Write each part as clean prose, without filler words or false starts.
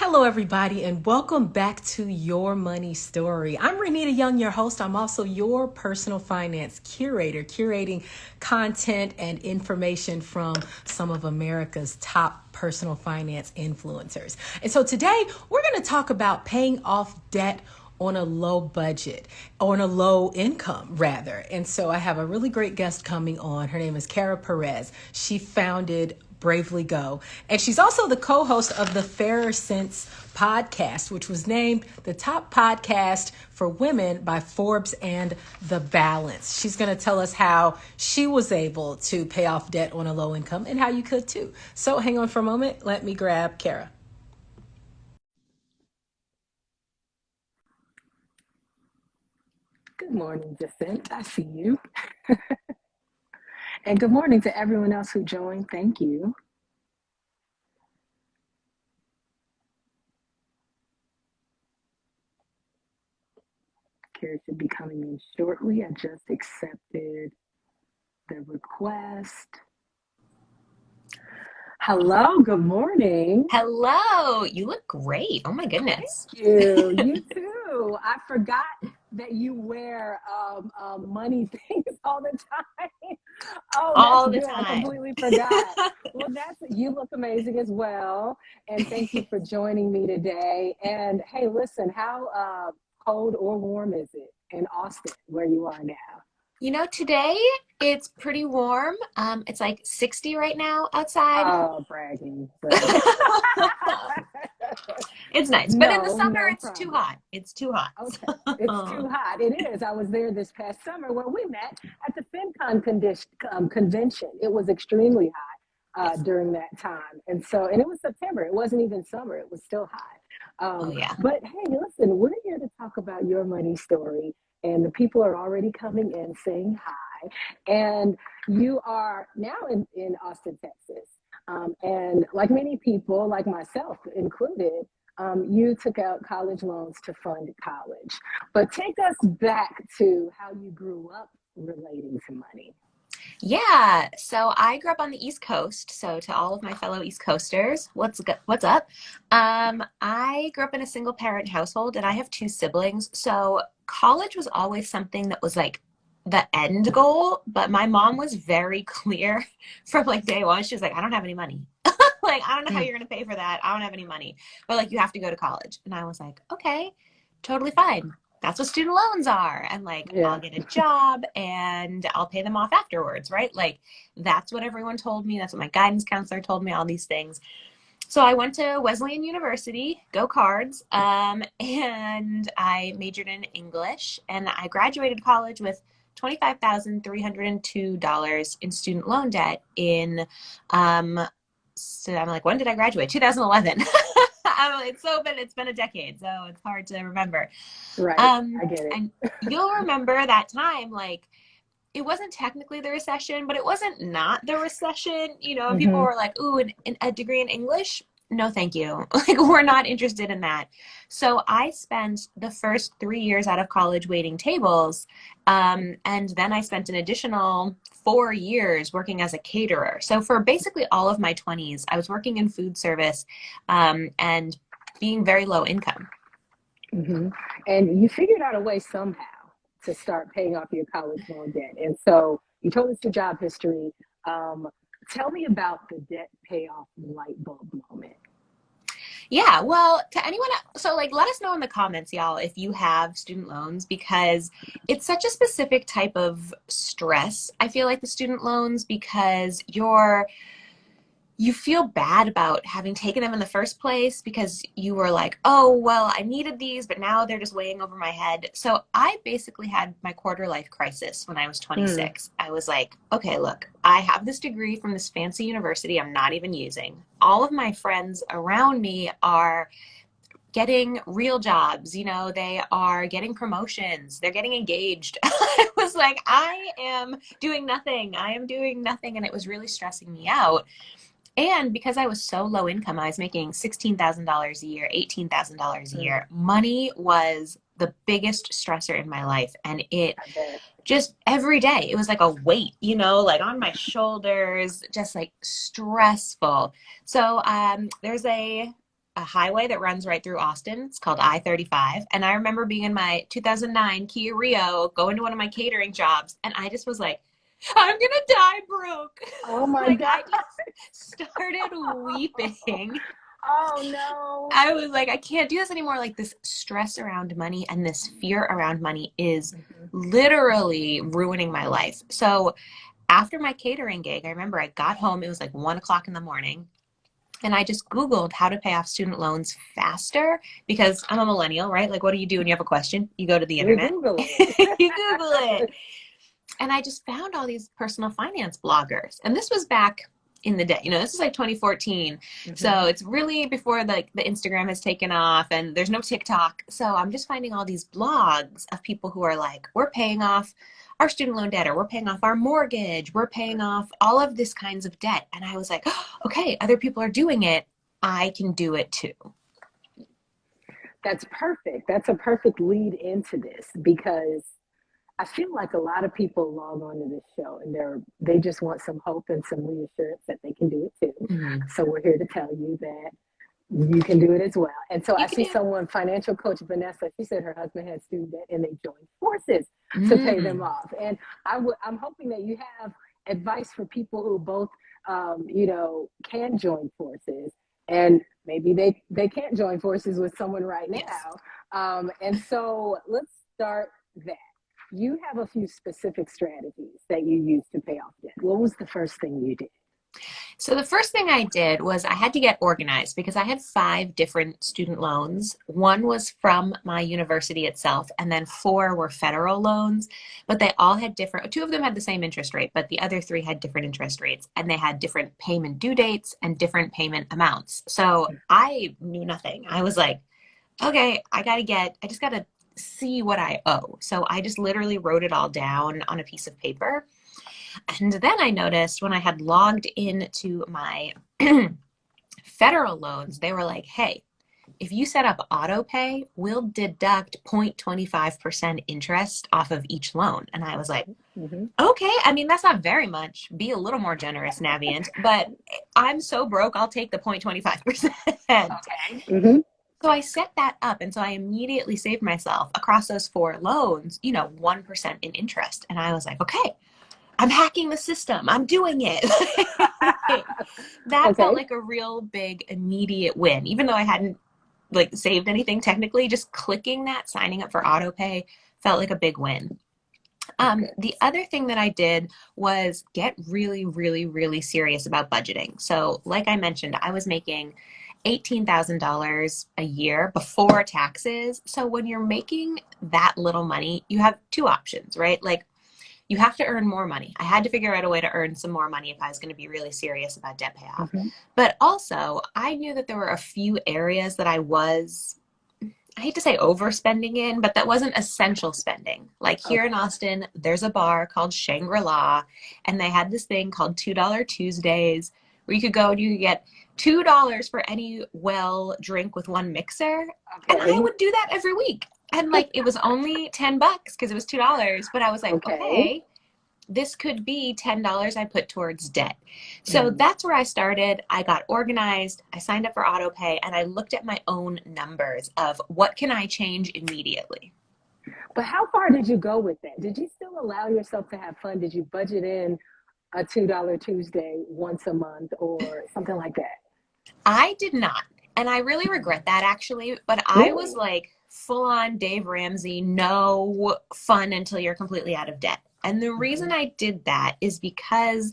Hello, everybody, and welcome back to Your Money Story. I'm Renita Young, your host. I'm also your personal finance curator, curating content and information from some of America's top personal finance influencers. And so today we're going to talk about paying off debt on a low budget, on a low income rather. And so I have a really great guest coming on. Her name is Kara Perez. She founded Bravely Go. And she's also the co-host of the Fairer Sense podcast, which was named the top podcast for women by Forbes and The Balance. She's going to tell us how she was able to pay off debt on a low income and how you could too. So hang on for a moment. Let me grab Kara. Good morning, Jacinth. I see you. And good morning to everyone else who joined. Thank you. Kara should be coming in shortly. I just accepted the request. Hello, good morning. Hello, you look great. Oh my goodness. Thank you. You too. I forgot that you wear money things all the time. Oh, All that's the good. I time. completely forgot. Well, you look amazing as well. And thank you for joining me today. And hey, listen, how cold or warm is it in Austin where you are now? Today it's pretty warm. It's like 60 right now outside. Oh, bragging. It's nice, but in the No, summer no it's too problem. hot. It's too hot. Okay, it's too hot. It is. I was there this past summer where we met at the convention. It was extremely hot Yes. during that time, and it was September. It wasn't even summer. It was still hot. Oh yeah. But hey, listen, we're here to talk about your money story, and the people are already coming in saying hi. And you are now in Austin, Texas, and like many people, like myself included. You took out college loans to fund college. But take us back to how you grew up relating to money. Yeah, so I grew up on the East Coast. So to all of my fellow East Coasters, what's up? I grew up in a single parent household and I have two siblings. So college was always something that was like the end goal, but my mom was very clear from like day one. She was like, I don't have any money. Like, I don't know how Mm. you're going to pay for that. I don't have any money, but like you have to go to college. And I was like, okay, totally fine. That's what student loans are. And like, I'll Yeah. get a job and I'll pay them off afterwards, right? Like, that's what everyone told me. That's what my guidance counselor told me, all these things. So I went to Wesleyan University, go Cards, and I majored in English. And I graduated college with $25,302 in student loan debt in, so I'm like, when did I graduate? 2011. I'm like, it's been a decade, so it's hard to remember. Right. I get it. And you'll remember that time, like, it wasn't technically the recession, but it wasn't not the recession, and people Mm-hmm. were like, ooh, a degree in English? No, thank you. Like, we're not interested in that. So I spent the first 3 years out of college waiting tables. And then I spent an additional 4 years working as a caterer. So for basically all of my 20s, I was working in food service, and being very low income. Mm-hmm. And you figured out a way somehow to start paying off your college loan debt. And so you told us your job history. Um, Tell me about the debt payoff light bulb moment. Yeah, well, to anyone, so like let us know in the comments, y'all, if you have student loans, because it's such a specific type of stress. I feel like the student loans, because you feel bad about having taken them in the first place because you were like, oh, well, I needed these, but now they're just weighing over my head. So I basically had my quarter life crisis when I was Mm. 26. I was like, okay, look, I have this degree from this fancy university I'm not even using. All of my friends around me are getting real jobs, they are getting promotions, they're getting engaged. I was like, I am doing nothing. I am doing nothing. And it was really stressing me out. And because I was so low income, I was making $16,000 a year, $18,000 a Mm. year. Money was the biggest stressor in my life. And it I bet. just every day, it was like a weight, like on my shoulders, just like stressful. So there's a a highway that runs right through Austin. It's called I-35. And I remember being in my 2009 Kia Rio, going to one of my catering jobs, and I just was like, I'm gonna die broke. Oh my Like, God. I just started weeping. Oh no. I was like, I can't do this anymore. Like, this stress around money and this fear around money is literally ruining my life. So after my catering gig, I remember I got home, it was like 1 o'clock in the morning, and I just Googled how to pay off student loans faster, because I'm a millennial, right? Like, what do you do when you have a question? You go to the internet, You Google it. you Google it. And I just found all these personal finance bloggers. And this was back in the day, this is like 2014. So it's really before like the Instagram has taken off and there's no TikTok. So I'm just finding all these blogs of people who are like, we're paying off our student loan debt, or we're paying off our mortgage, we're paying off all of this kinds of debt. And I was like, oh, okay, other people are doing it. I can do it too. That's perfect. That's a perfect lead into this, because I feel like a lot of people log on to this show and they just want some hope and some reassurance that they can do it too. Mm-hmm. So we're here to tell you that you can do it as well. And so I see someone, financial coach Vanessa, she said her husband had student debt and they joined forces to pay them off. And I'm hoping that you have advice for people who both, can join forces, and maybe they can't join forces with someone right now. Yes. And so let's start that. You have a few specific strategies that you use to pay off debt. What was the first thing you did? So the first thing I did was I had to get organized, because I had 5 different student loans. 1 was from my university itself, and then 4 were federal loans, but they all had 2 of them had the same interest rate, but the other 3 had different interest rates, and they had different payment due dates and different payment amounts. So I knew nothing. I was like, okay, I just got to see what I owe. So I just literally wrote it all down on a piece of paper. And then I noticed when I had logged into my federal loans, they were like, hey, if you set up auto pay, we'll deduct 0.25% interest off of each loan. And I was like, okay, I mean, that's not very much. Be a little more generous, Navient, but I'm so broke, I'll take the 0.25%. Okay. So I set that up, and so I immediately saved myself across those 4 loans, 1% in interest. And I was like, okay, I'm hacking the system. I'm doing it. That felt like a real big immediate win, even though I hadn't like saved anything technically. Just clicking that, signing up for auto pay, felt like a big win. The other thing that I did was get really, really, really serious about budgeting. So like I mentioned, I was making $18,000 a year before taxes. So when you're making that little money, you have 2 options, right? Like, you have to earn more money. I had to figure out a way to earn some more money if I was going to be really serious about debt payoff. But also, I knew that there were a few areas that I hate to say overspending in, but that wasn't essential spending. Like here in Austin, there's a bar called Shangri-La, and they had this thing called $2 Tuesdays, where you could go and you could get $2 for any well drink with 1 mixer. And I would do that every week. And like, it was only $10 because it was $2, but I was like, okay, this could be $10 I put towards debt. So that's where I started. I got organized. I signed up for auto pay, and I looked at my own numbers of what can I change immediately. But how far did you go with that? Did you still allow yourself to have fun? Did you budget in a $2 Tuesday once a month or something like that? I did not. And I really regret that, actually. But I was like full on Dave Ramsey, no fun until you're completely out of debt. And the reason I did that is because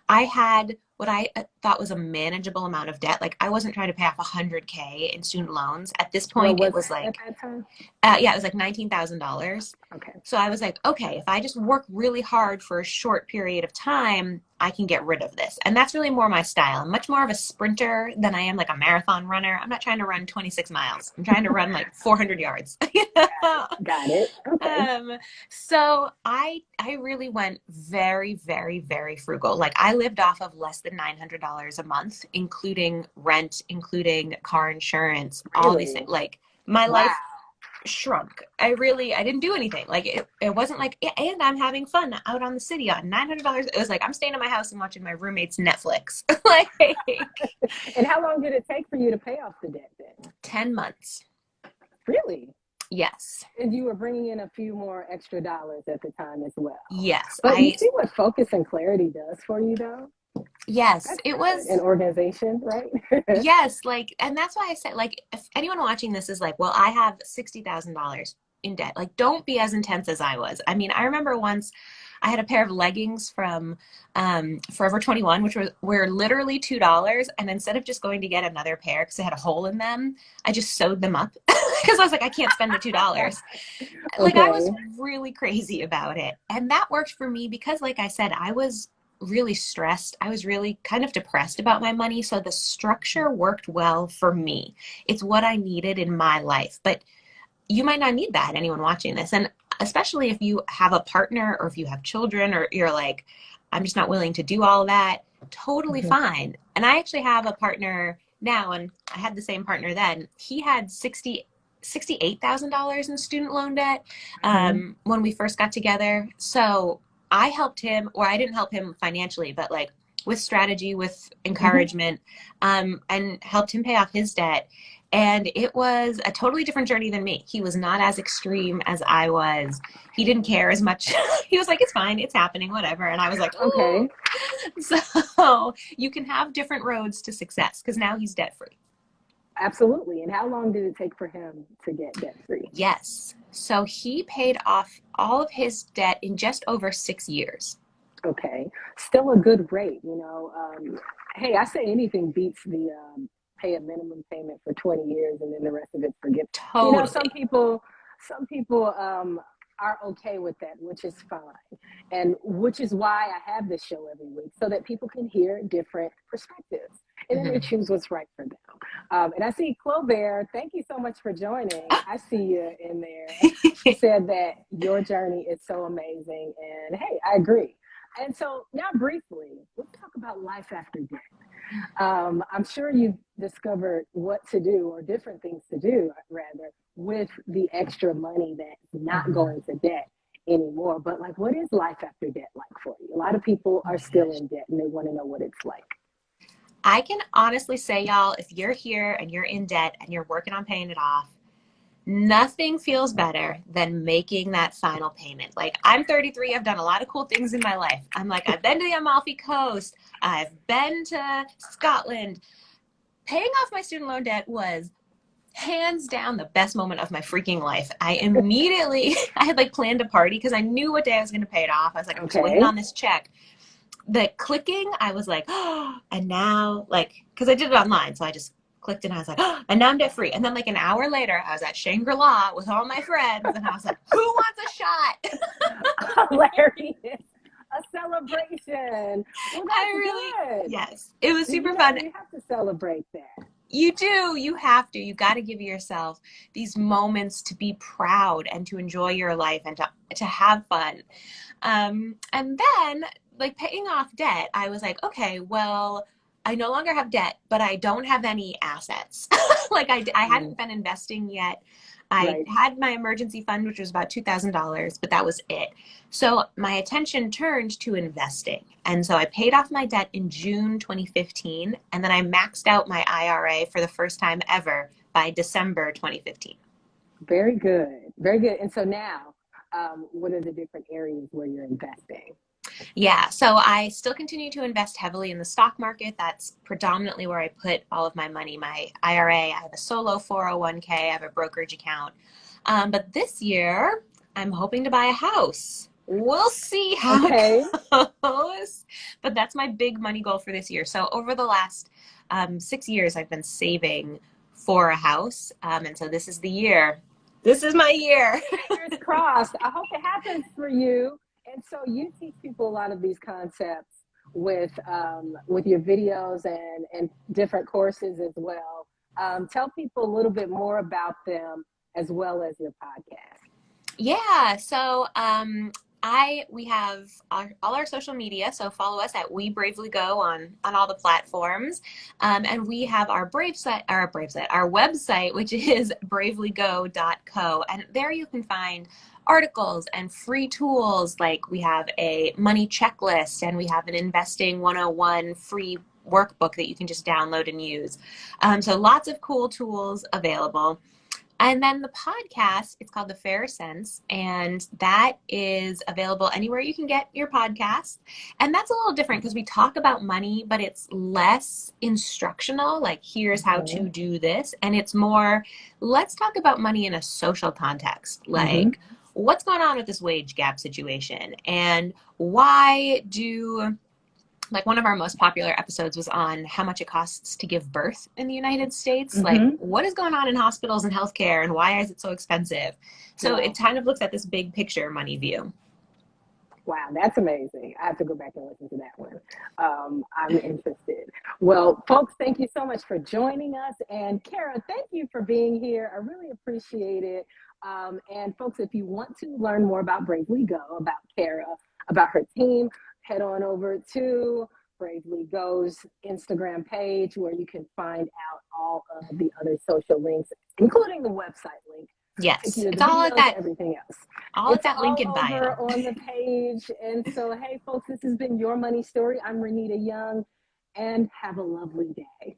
I had what I thought was a manageable amount of debt. Like, I wasn't trying to pay off $100K in student loans. At this point, it was like, at that time? it was like $19,000. Okay. So I was like, okay, if I just work really hard for a short period of time, I can get rid of this. And that's really more my style. I'm much more of a sprinter than I am like a marathon runner. I'm not trying to run 26 miles. I'm trying to run like 400 yards. Got it. Okay. So I really went very, very, very frugal. Like, I lived off of less than $900 a month, including rent, including car insurance, all these things. Like, my life shrunk. I didn't do anything. Like it wasn't like, yeah, and I'm having fun out on the city on $900. It was like, I'm staying in my house and watching my roommate's Netflix. Like, And how long did it take for you to pay off the debt then? 10 months. Really? Yes. And you were bringing in a few more extra dollars at the time as well. Yes. But you see what focus and clarity does for you though? Yes, That's it good. was An organization, right? yes, like, and that's why I said, like, if anyone watching this is like, well, I have $60,000 in debt, like, don't be as intense as I was. I mean, I remember once I had a pair of leggings from Forever 21, which were literally $2. And instead of just going to get another pair because it had a hole in them, I just sewed them up because I was like, I can't spend the $2. Like, I was really crazy about it. And that worked for me because, like I said, I was really stressed. I was really kind of depressed about my money. So the structure worked well for me. It's what I needed in my life. But you might not need that, anyone watching this. And especially if you have a partner or if you have children or you're like, I'm just not willing to do all that, totally fine. And I actually have a partner now, and I had the same partner then. He had $68,000 in student loan debt when we first got together. So I helped him, or I didn't help him financially, but like with strategy, with encouragement, and helped him pay off his debt. And it was a totally different journey than me. He was not as extreme as I was. He didn't care as much. He was like, it's fine, it's happening, whatever. And I was like, okay. So you can have different roads to success because now he's debt free. Absolutely. And how long did it take for him to get debt free? Yes. So he paid off all of his debt in just over 6 years. Okay. Still a good rate, you know. Hey, I say anything beats the pay a minimum payment for 20 years and then the rest of it forgive. Totally. You know, some people are okay with that, which is fine. And which is why I have this show every week so that people can hear different perspectives and then they choose what's right for them. And I see Clover, thank you so much for joining. I see you in there. She said that your journey is so amazing. And hey, I agree. And so now briefly, let's talk about life after death. I'm sure you've discovered what to do or different things to do, rather, with the extra money that's not going to debt anymore. But like, what is life after debt like for you? A lot of people are still in debt and they want to know what it's like. I can honestly say, y'all, if you're here and you're in debt and you're working on paying it off, nothing feels better than making that final payment. Like, I'm 33. I've done a lot of cool things in my life. I'm like, I've been to the Amalfi Coast. I've been to Scotland. Paying off my student loan debt was hands down the best moment of my freaking life. I had like planned a party because I knew what day I was going to pay it off. I was like, I'm just waiting on this check. The clicking, I was like, oh, and now, like, because I did it online. So I just clicked and I was like, oh, and now I'm debt free. And then like an hour later, I was at Shangri-La with all my friends and I was like, who wants a shot? Hilarious. A celebration. Well, that's good. Yes, it was super fun. You have to celebrate that. You do. You have to. You got to give yourself these moments to be proud and to enjoy your life and to have fun. And then, like, paying off debt, I was like, okay, well, I no longer have debt, but I don't have any assets. Like, I hadn't been investing yet. I had my emergency fund, which was about $2,000, but that was it. So my attention turned to investing. And so I paid off my debt in June 2015, and then I maxed out my IRA for the first time ever by December 2015. Very good. Very good. And so now, what are the different areas where you're investing? Yeah, so I still continue to invest heavily in the stock market. That's predominantly where I put all of my money. My IRA, I have a solo 401k, I have a brokerage account. But this year, I'm hoping to buy a house. We'll see how it goes. But that's my big money goal for this year. So over the last 6 years, I've been saving for a house. And so this is the year. This is my year. Fingers crossed. I hope it happens for you. And so you teach people a lot of these concepts with your videos and different courses as well. Tell people a little bit more about them as well as your podcast. Yeah. So we have all our social media, so follow us at We Bravely Go on all the platforms, and we have our our website, which is bravelygo.co, and there you can find articles and free tools. Like we have a money checklist, and we have an investing 101 free workbook that you can just download and use. So lots of cool tools available. And then the podcast, it's called The Fair Sense, and that is available anywhere you can get your podcast. And that's a little different because we talk about money, but it's less instructional, like here's how to do this. And it's more, let's talk about money in a social context, like what's going on with this wage gap situation, and why do, like one of our most popular episodes was on how much it costs to give birth in the United States. Like what is going on in hospitals and healthcare, and why is it so expensive? So it kind of looks at this big picture money view. Wow, that's amazing. I have to go back and listen to that one. I'm interested. Well, folks, thank you so much for joining us. And Kara, thank you for being here. I really appreciate it. And folks, if you want to learn more about Bravely Go, about Kara, about her team, head on over to Bravely Go's Instagram page, where you can find out all of the other social links, including the website link. Yes, it's all at that, everything else. All at that link in bio. On the page. And so, hey, folks, this has been Your Money Story. I'm Renita Young, and have a lovely day.